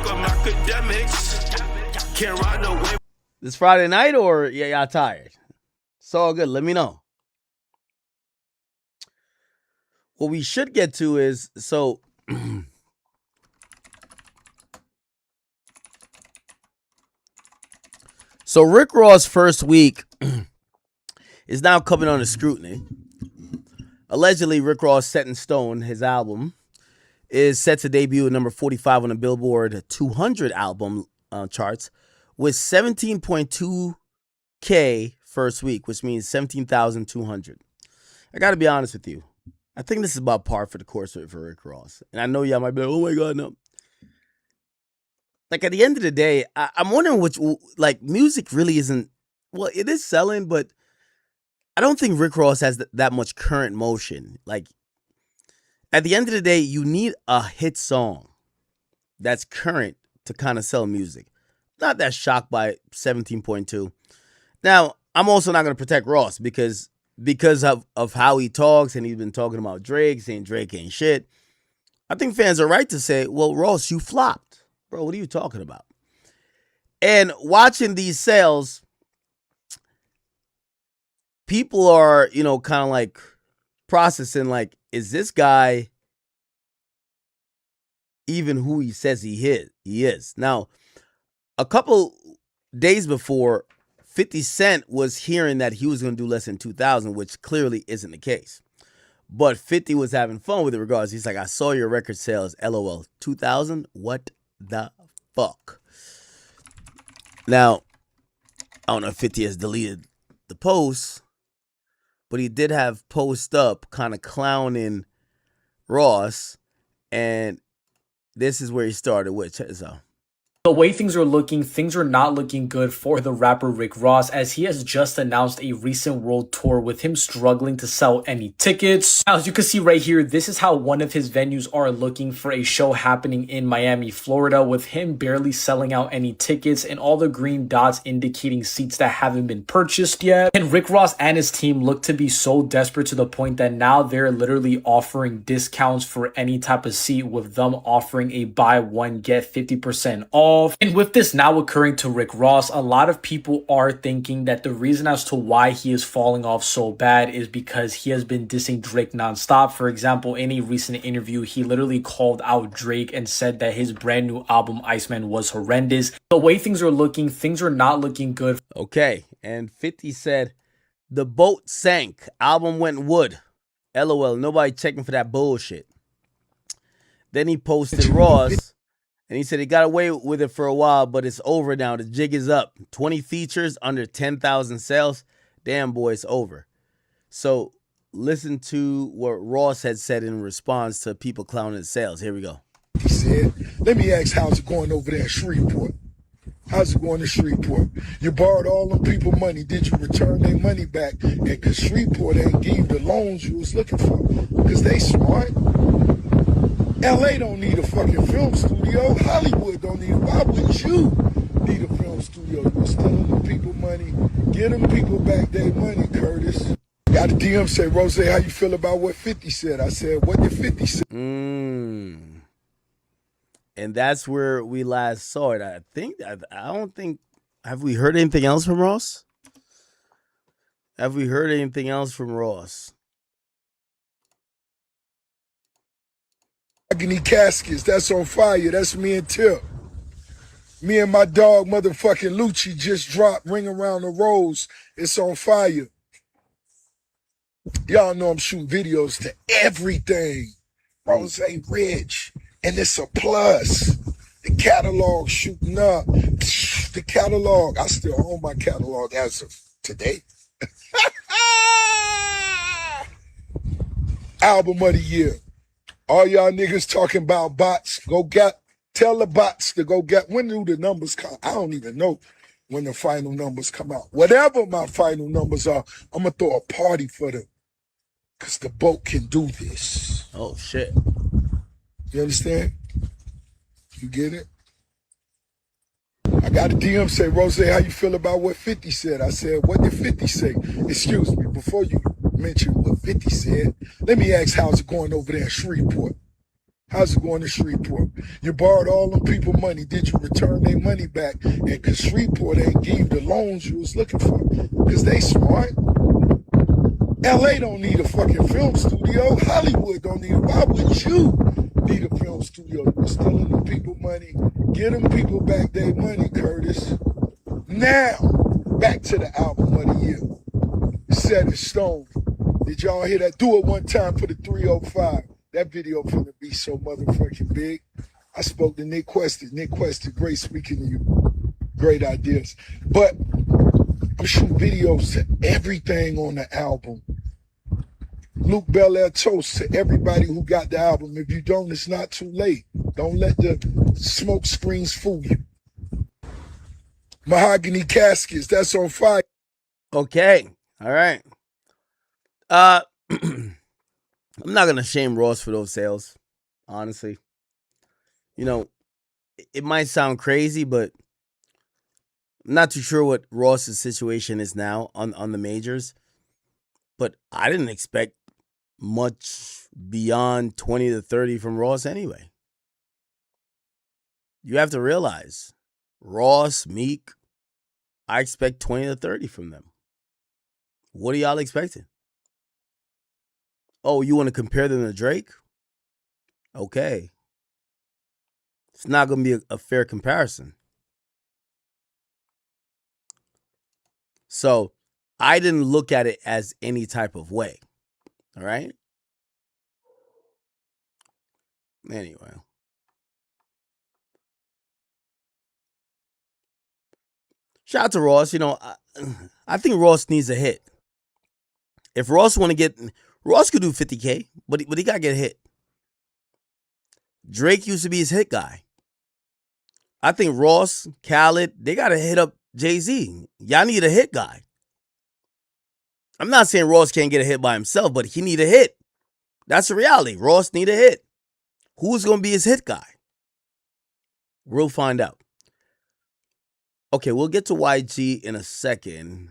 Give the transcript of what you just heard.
I'm academics. Can't ride no wave. This Friday night, or yeah, y'all tired? It's all good. Let me know. What we should get to is so. So Rick Ross' first week is now coming under scrutiny. Allegedly, Rick Ross Set in Stone, his album, is set to debut at number 45 on the Billboard 200 album charts with 17.2K first week, which means 17,200. I got to be honest with you. I think this is about par for the course for Rick Ross. And I know y'all might be like, oh my God, no. Like, at the end of the day, I'm wondering which, like, music really isn't, well, it is selling, but I don't think Rick Ross has that much current motion. Like, at the end of the day, you need a hit song that's current to kind of sell music. Not that shocked by 17.2. Now, I'm also not going to protect Ross because of how he talks, and he's been talking about Drake, saying Drake ain't shit. I think fans are right to say, well, Ross, you flopped. Bro, what are you talking about? And watching these sales, people are, kind of like processing, like, is this guy even who he says he is? Now, a couple days before, 50 Cent was hearing that he was going to do less than 2,000, which clearly isn't the case. But 50 was having fun with it regardless. He's like, I saw your record sales, LOL. 2,000? What the fuck? Now, I don't know if 50 has deleted the post, but he did have post up kind of clowning Ross, and this is where he started with. So the way things are not looking good for the rapper Rick Ross, as he has just announced a recent world tour with him struggling to sell any tickets. Now, as you can see right here, this is how one of his venues are looking for a show happening in Miami, Florida, with him barely selling out any tickets and all the green dots indicating seats that haven't been purchased yet. And Rick Ross and his team look to be so desperate to the point that now they're literally offering discounts for any type of seat, with them offering a buy one get 50% off. And with this now occurring to Rick Ross, a lot of people are thinking that the reason as to why he is falling off so bad is because he has been dissing Drake nonstop. For example, in a recent interview, he literally called out Drake and said that his brand new album, Iceman, was horrendous. The way things are not looking good. Okay, and 50 said, the boat sank, album went wood. LOL, nobody checking for that bullshit. Then he posted Ross, and he said he got away with it for a while, but it's over now. The jig is up. 20 features, under 10,000 sales. Damn, boy, it's over. So listen to what Ross had said in response to people clowning his sales. Here we go. He said, let me ask, how's it going over there in Shreveport? How's it going in Shreveport? You borrowed all them people money. Did you return their money back? And because Shreveport ain't give the loans you was looking for. Because they smart. LA don't need a fucking film studio. Hollywood don't need it. Why would you need a film studio? You're stealing the people money. Get them people back their money, Curtis. Got a DM say, Rose, how you feel about what 50 said? I said, what did 50 say? And that's where we last saw it. I don't think, have we heard anything else from Ross? Have we heard anything else from Ross? Agony Caskets, that's on fire. That's me and Tip. Me and my dog, motherfucking Lucci, just dropped Ring Around the Rose. It's on fire. Y'all know I'm shooting videos to everything. Rose Rich. And it's a plus. The catalog shooting up. The catalog. I still own my catalog as of today. Album of the year. All y'all niggas talking about bots, tell the bots to go get, when do the numbers come? I don't even know when the final numbers come out. Whatever my final numbers are, I'm going to throw a party for them. Because the boat can do this. Oh, shit. You understand? You get it? I got a DM say, Rose, how you feel about what 50 said? I said, what did 50 say? Excuse me, before you mention what 50 said, let me ask, how's it going over there in Shreveport? How's it going to Shreveport? You borrowed all them people money. Did you return their money back? And because Shreveport ain't give you the loans you was looking for. Because they smart. LA don't need a fucking film studio. Hollywood don't need it. Why would you need a film studio? You're stealing them people money. Get them people back their money, Curtis. Now, back to the album of the year. Set in stone. Did y'all hear that? Do it one time for the 305. That video finna be so motherfucking big. I spoke to Nick Quested. Nick Quested, great speaking to you. Great ideas. But I'm shooting videos to everything on the album. Luke Belair toast to everybody who got the album. If you don't, it's not too late. Don't let the smoke screens fool you. Mahogany Caskets, that's on fire. Okay. All right. I'm not gonna shame Ross for those sales, honestly. You know, it might sound crazy, but I'm not too sure what Ross's situation is now on the majors. But I didn't expect much beyond 20 to 30 from Ross anyway. You have to realize, Ross, Meek, I expect 20 to 30 from them. What are y'all expecting? Oh, you want to compare them to Drake? Okay. It's not going to be a fair comparison. So, I didn't look at it as any type of way. All right? Anyway. Shout out to Ross. You know, I think Ross needs a hit. If Ross want to get... Ross could do 50K, but he got to get a hit. Drake used to be his hit guy. I think Ross, Khaled, they got to hit up Jay-Z. Y'all need a hit guy. I'm not saying Ross can't get a hit by himself, but he need a hit. That's the reality. Ross need a hit. Who's going to be his hit guy? We'll find out. Okay, we'll get to YG in a second.